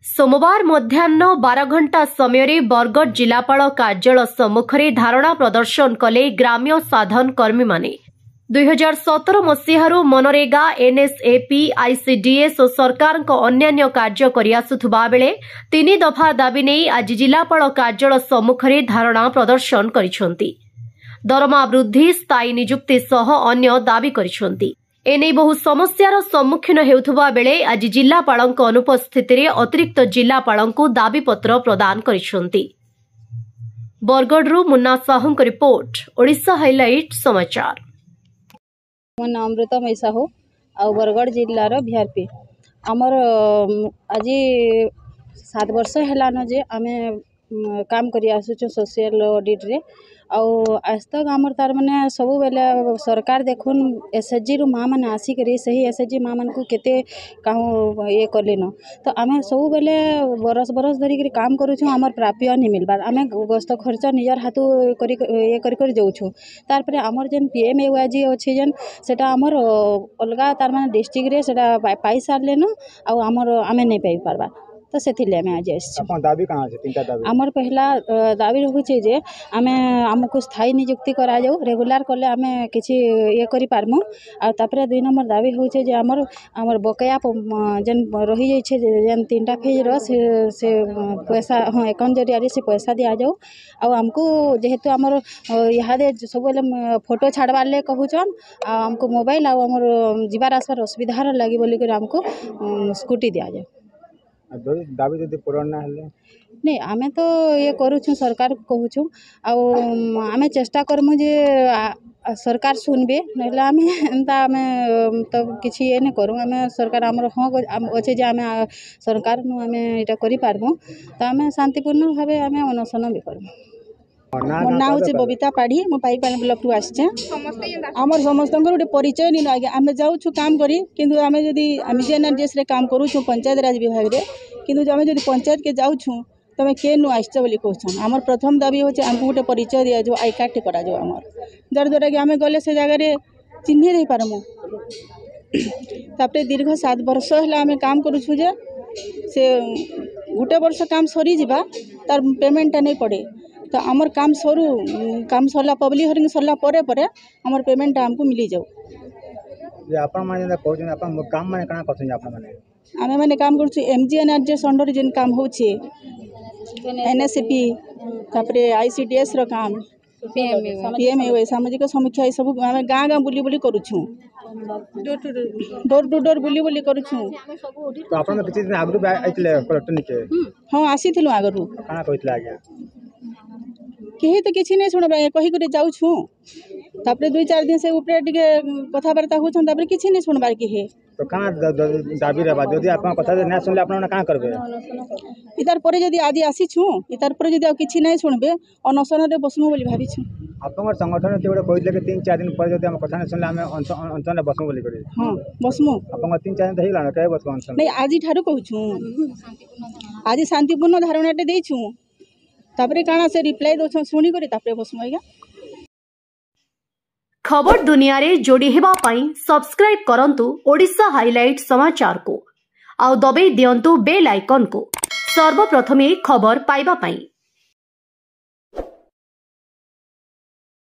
सोमवार मध्याह्न 12 घंटा समय बरगढ़ जिलापाल कार्यालय सम्मुखें धारणा प्रदर्शन कले ग्राम्य साधन कर्मी माने 2017 मसीहारू मनरेगा एनएसएपी आईसीडीएस और सरकार अन्यान्य कार्य करिआसुथुबा बेले 3 दफा दाबी नहीं आज जिलापाल कार्यालय सम्मुखें धारणा प्रदर्शन करिसेंती। दरमा वृद्धि स्थायी नियुक्ति सह अन्य दाबी करिसेंती। एने बहु समस्यार सम्मुखीन हेउथुबा बेले आज जिलापालक अनुपस्थित अतिरिक्त जिलापालक दाबीपत्र प्रदान करिसेंती। बरगढ़ मुन्ना साहू रिपोर्ट ओडिशा हाइलाइट समाचार। मो नाम अमृतमयी साहू आ बरगढ़ जिलार भिआरपी आमर आज 7 वर्ष है जे आमे काम करी आसुचु सोशल ऑडिट रे आज तक आमर तार माने सब बेले सरकार देखुन एसएचजी रु माँ मैंने आसिक सही एसएचजी माँ मान को केते ये कलिन तो आम सब बेले बरस बरस धरिक काम करूँ आमर प्राप्य नहीं मिलबार आम गस्त खर्च निजर हाथ ये कर जाऊँ तार आमर जेन पीएमएवाईजी अच्छे जेन सेटा आमर अलगा तार माने डिस्ट्रिक्ट रे सेटा पाई सारे न आमर आमे नहीं पाई पारबा तो से आज दाबी कहाँ है? 3टा दाबी आमर पहला दाबी रोचे जे आमे आमको स्थायी नियुक्ति करा जाऊ रेगुलर कले आमे किछि ये करि पारमु आ तापरे 2 नंबर दाबी होचे जे आमर बकाया जेन रही जाय छे जेन 3टा फेज रो से पैसा हां अकाउंट जरिया से पैसा दिया जाऊ आ हमको जेहेतु आमर इहादे सब फोटो छाड़बार ले कहूचन आ हमको मोबाइल आ आमर जीवार आसबार असुविधा लगी बोली कर हमको स्कूटी दिया जाए। दाबी जदि पूरण ना हले नहीं आमे तो ये करूछु सरकार को कहूछु आमे चेष्टा करमु जे सरकार सुनबे नहले आमे एंता आमे तो किछि ये नहीं करू आमे सरकार हमर हां अच्छे जे आमे सरकार नु आमे एटा करि पारबो तो आमे शांतिपूर्ण भाबे आमे अनशन भी करबो। मोर ना हूँ बबीता पाढ़ी मो पाइकपानी ब्लॉक टू आसचे आमर समस्त गोटे परिचय नहीं आगे आम जाऊँ काम करी किंतु आम जदि एमजीएनआरडीएस रे काम करूँ पंचायत राज विभाग रे किंतु आम जदि पंचायत के जाऊँ तुम के नु आसच बोली कहन आमर प्रथम दाबी होचे आमको गोटे परिचय दिया जो आई कार्ड टे करा जो आमर जार द्वारा कि आम गले से जगह चिन्ह दे पारमु तापरे दीर्घ 7 वर्ष है आम काम करूँ जे से गोटे वर्ष काम सरी जिबा तार पेमेंटा नहीं पड़े तो आमर काम सरला पब्लिक हरिंग सरला परे परे आमर पेमेंट हमको मिली जाऊ जे आपन माने कहउछन आपन काम माने कना करछन आपन माने आमे माने काम करछु एमजीएनआरडीएस अंडर जेन काम होछे एनएसएपी तापरे आईसीडीएस रो काम पीएमएवाई सामाजिक समीक्षा ये सब आमे गाँ गाँ बुली बुली करूछु डोर टू डोर बुली बुली करूछु। तो आपन किछि दिन आगु आइतले कलेक्टर निके हां आसीथिलु आगरु कना कहितले आगे केही तो किछि नहीं सुनबे कहि करे जाऊ छु तापरे 2-4 दिन से ऊपर टिके कथावार्ता होछन तापरे किछि नहीं सुनबार केहे तो कना दाबी रे बाद जदि आपन कथा ना सुनले आपन का करबे इतार परे जदि आदि आसी छु इतार परे जदि किछि नहीं सुनबे अनशन रे बसमु बोली भाबी छु आपन संगठन के बड़े कहितले कि 3-4 दिन पर जदि हम कथा ना सुनले हम अनशन रे बसमु बोली करे हां बसमु आपन 3-4 दिन धइला ना कहे बसमु अनशन नहीं आजि ठारू कहू छु आजि शांतिपूर्ण धारणाटे देई छु तापरे काना से रिप्लाई दो सुनी करी तापरे बसमु आज्ञा। खबर दुनिया रे जोड़ी हेबा पाई सब्सक्राइब करंतु ओडिशा हाइलाइट समाचार को आउ दबे दियंतु बेल आइकन को सर्वप्रथमे खबर पाइबा पाई।